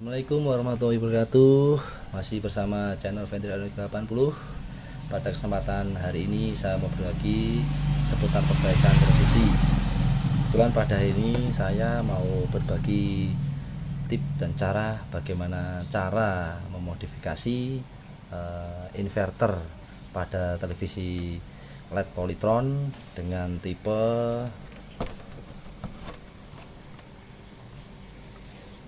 Assalamualaikum warahmatullahi wabarakatuh. Masih bersama channel Vendor 80. Pada kesempatan hari ini saya mau berbagi seputar perbaikan televisi. Kebetulan pada hari ini saya mau berbagi tip dan cara bagaimana cara memodifikasi inverter pada televisi LED Polytron dengan tipe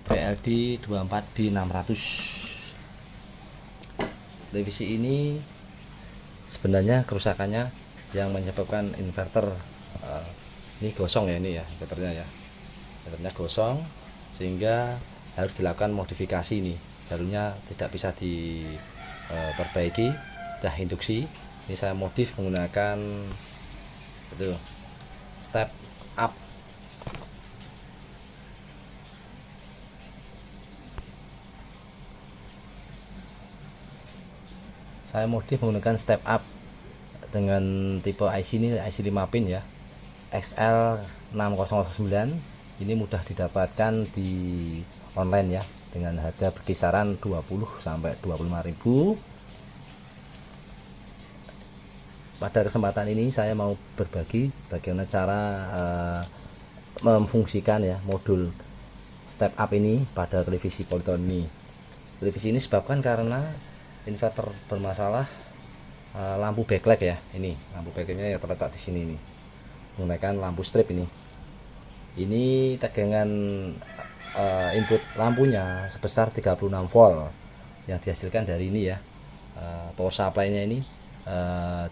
PLD 24D600. Televisi ini sebenarnya kerusakannya yang menyebabkan inverter ini gosong ya, ini ya inverternya gosong, sehingga harus dilakukan modifikasi. Nih jalurnya tidak bisa diperbaiki, sudah induksi. Ini saya modif menggunakan itu step up. Saya modif menggunakan step up dengan tipe IC ini, IC 5 pin ya, XL6009. Ini mudah didapatkan di online ya, dengan harga berkisaran 20 sampai 25.000. Pada kesempatan ini saya mau berbagi bagaimana cara memfungsikan ya modul step up ini pada televisi Polytron ini. Televisi ini disebabkan karena inverter bermasalah lampu backlight ya. Ini lampu backlightnya yang terletak di sini nih, menggunakan lampu strip ini. Ini tegangan input lampunya sebesar 36 volt yang dihasilkan dari ini ya, power supply-nya ini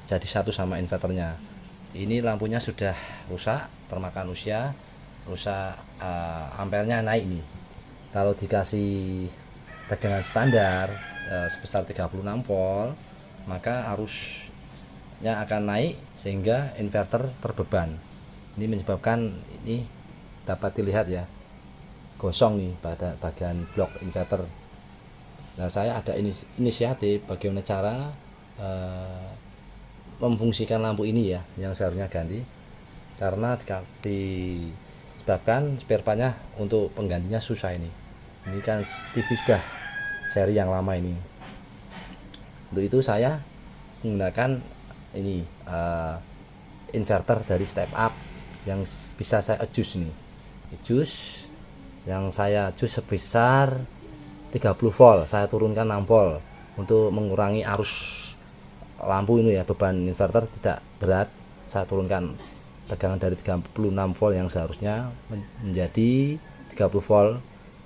jadi satu sama inverternya. Ini lampunya sudah rusak, termakan usia, rusak, ampernya naik nih. Kalau dikasih tegangan standar sebesar 36 volt, maka arusnya akan naik sehingga inverter terbeban. Ini menyebabkan, ini dapat dilihat ya, gosong nih pada bagian blok inverter. Nah, saya ada inisiatif bagaimana cara memfungsikan lampu ini ya, yang seharusnya ganti, karena disebabkan spare partnya untuk penggantinya susah. Ini kan TV sudah seri yang lama ini. Untuk itu saya menggunakan ini inverter dari step up yang bisa saya adjust nih. Adjust yang saya adjust sebesar 30 volt, saya turunkan 6 volt untuk mengurangi arus lampu ini ya, beban inverter tidak berat. Saya turunkan tegangan dari 36 volt yang seharusnya menjadi 30 volt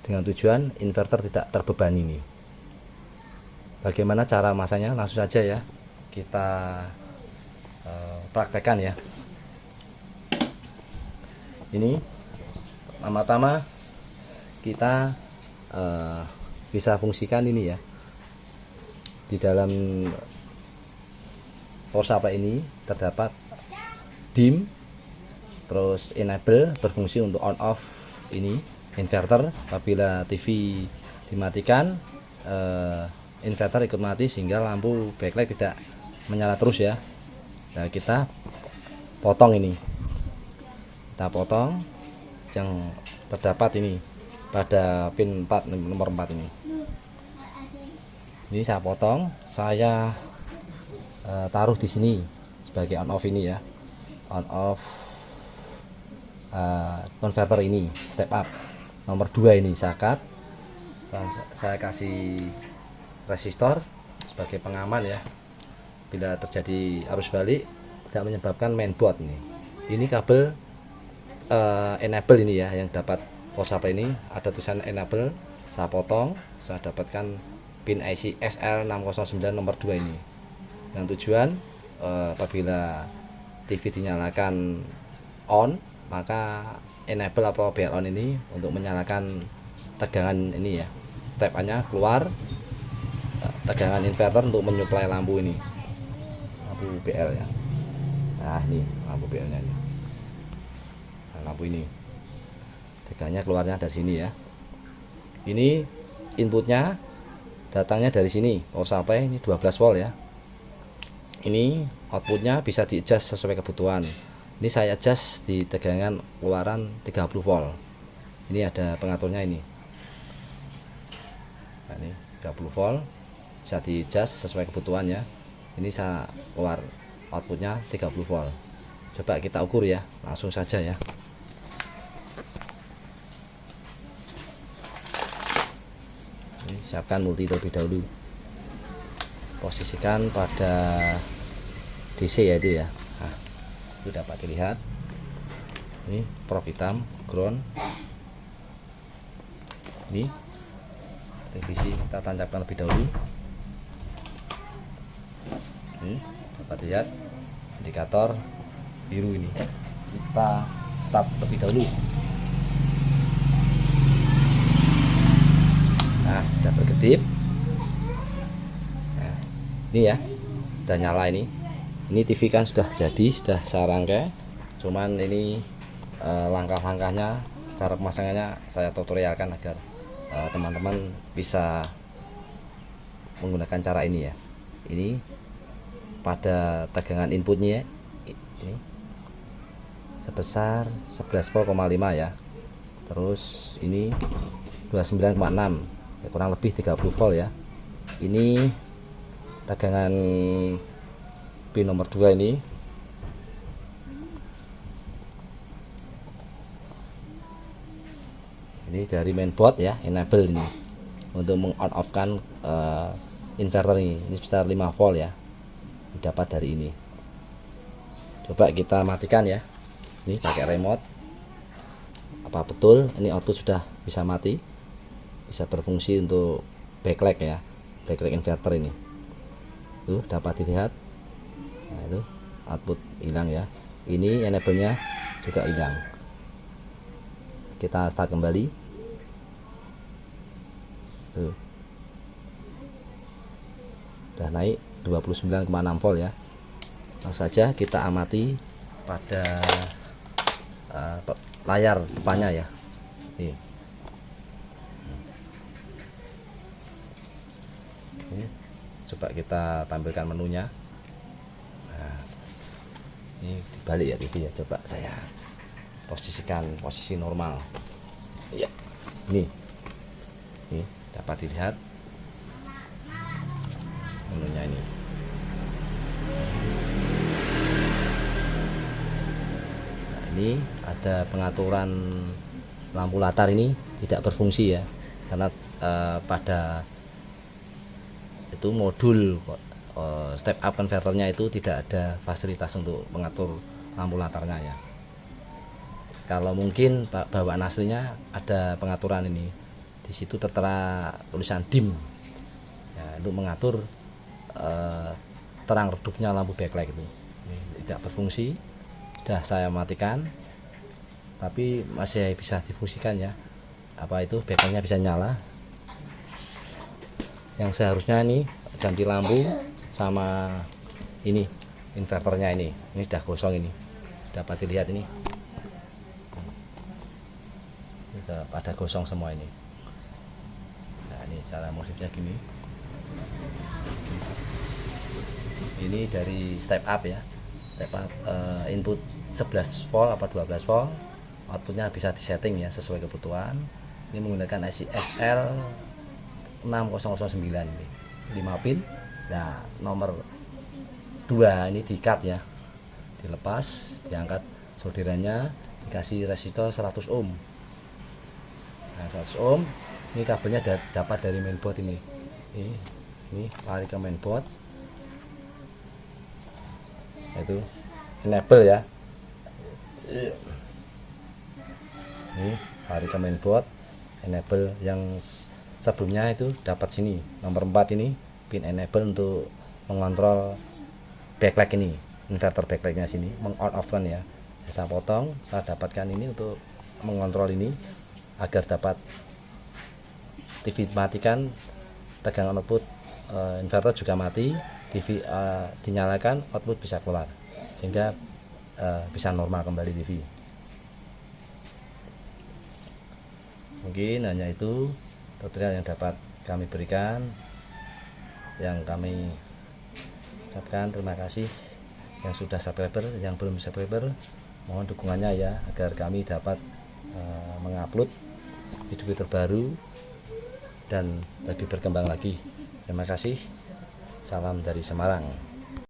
dengan tujuan inverter tidak terbebani ini. Bagaimana cara masanya? Langsung saja ya kita praktekkan ya. Ini pertama-tama kita bisa fungsikan ini ya. Di dalam power supply ini terdapat dim, terus enable berfungsi untuk on off ini inverter. Apabila TV dimatikan, inverter ikut mati sehingga lampu backlight tidak menyala terus ya. Nah, kita potong ini, kita potong yang terdapat ini pada pin 4 nomor 4 ini. Ini saya potong, saya taruh di sini sebagai on off ini ya, on off converter ini step up nomor 2 ini saya cut. Saya kasih resistor sebagai pengaman ya, bila terjadi arus balik tidak menyebabkan mainboard ini. Ini kabel enable ini ya, yang dapat power supply ini ada tulisan enable. Saya potong, saya dapatkan pin IC XL609 nomor 2 ini, yang tujuan apabila TV dinyalakan on, maka enable atau BL on ini untuk menyalakan tegangan ini ya, step A-nya keluar, tegangan inverter untuk menyuplai lampu ini, lampu BL ya. Nah, ini lampu BL nya ini. Nah, lampu ini tegangannya keluarnya dari sini ya. Ini inputnya datangnya dari sini, power supply ini 12 volt ya. Ini outputnya bisa di adjust sesuai kebutuhan. Ini saya adjust di tegangan keluaran 30 volt. Ini ada pengaturnya ini. ini 30 volt, bisa di adjust sesuai kebutuhan ya. Ini saya keluar outputnya 30 volt. Coba kita ukur ya, langsung saja ya. Ini, siapkan multi terlebih dahulu, posisikan pada DC ya itu ya. Nah, itu dapat dilihat. Ini prob hitam, ground. Ini televisi kita tancapkan lebih dahulu. Ini dapat lihat indikator biru ini. Kita start lebih dahulu. Nah, sudah berkedip. Nah, ini ya, udah nyala ini. Ini TV kan sudah jadi, sudah saya rangkai. Cuman ini langkah-langkahnya, cara pemasangannya saya tutorialkan agar teman-teman bisa menggunakan cara ini ya. Ini pada tegangan inputnya ini sebesar 11,5 ya. Terus ini 29,6 ya, kurang lebih 30 volt ya. Ini tegangan pin nomor 2 ini. Ini dari mainboard ya, enable ini untuk meng-on off kan inverter ini sebesar 5 volt ya, dapat dari ini. Coba kita matikan ya, ini pakai remote. Apa betul ini output sudah bisa mati, bisa berfungsi untuk backlight ya, backlight inverter ini. Tuh dapat dilihat. Nah, itu output hilang ya. Ini enable-nya juga hilang. Kita start kembali. Tuh. Udah naik 29,6 volt ya. Langsung saja kita amati pada layar depannya ya. Ini. Ini coba kita tampilkan menunya. Nah, ini dibalik ya TV ya. Coba saya posisikan posisi normal ya. Ini dapat dilihat menunya ini. Nah, ini ada pengaturan lampu latar ini tidak berfungsi ya, karena pada itu modul step up converternya itu tidak ada fasilitas untuk mengatur lampu latarnya ya. Kalau mungkin bawaan aslinya ada pengaturan ini, di situ tertera tulisan dim ya, untuk mengatur terang redupnya lampu backlight itu. Ini tidak berfungsi, sudah saya matikan, tapi masih bisa difungsikan ya. Apa itu backlightnya bisa nyala. Yang seharusnya ini ganti lampu sama ini inverternya ini sudah gosong ini, dapat dilihat ini. Pada gosong semua ini. Nah, ini cara modifnya gini. Ini dari step up ya, step up input 11 volt apa 12 volt, outputnya bisa disetting ya sesuai kebutuhan. Ini menggunakan IC SL 6009 ini 5 pin. Nah, nomor 2 ini di-cut ya, dilepas, diangkat solderannya, dikasih resistor 100 ohm. Nah, 100 ohm ini kabelnya dapat dari mainboard ini. Ini lari ke mainboard. Itu enable ya. Ini lari ke mainboard, enable. Yang sebelumnya itu dapat sini nomor 4 ini pin enable untuk mengontrol backlight ini, inverter backlightnya sini, meng-on off kan ya. Saya potong, saya dapatkan ini untuk mengontrol ini agar dapat TV matikan, tegangan output inverter juga mati, TV dinyalakan, output bisa keluar sehingga bisa normal kembali TV. Mungkin hanya itu tutorial yang dapat kami berikan. Yang kami ucapkan terima kasih yang sudah subscriber, yang belum subscriber mohon dukungannya ya, agar kami dapat mengupload video terbaru dan lebih berkembang lagi. Terima kasih. Salam dari Semarang.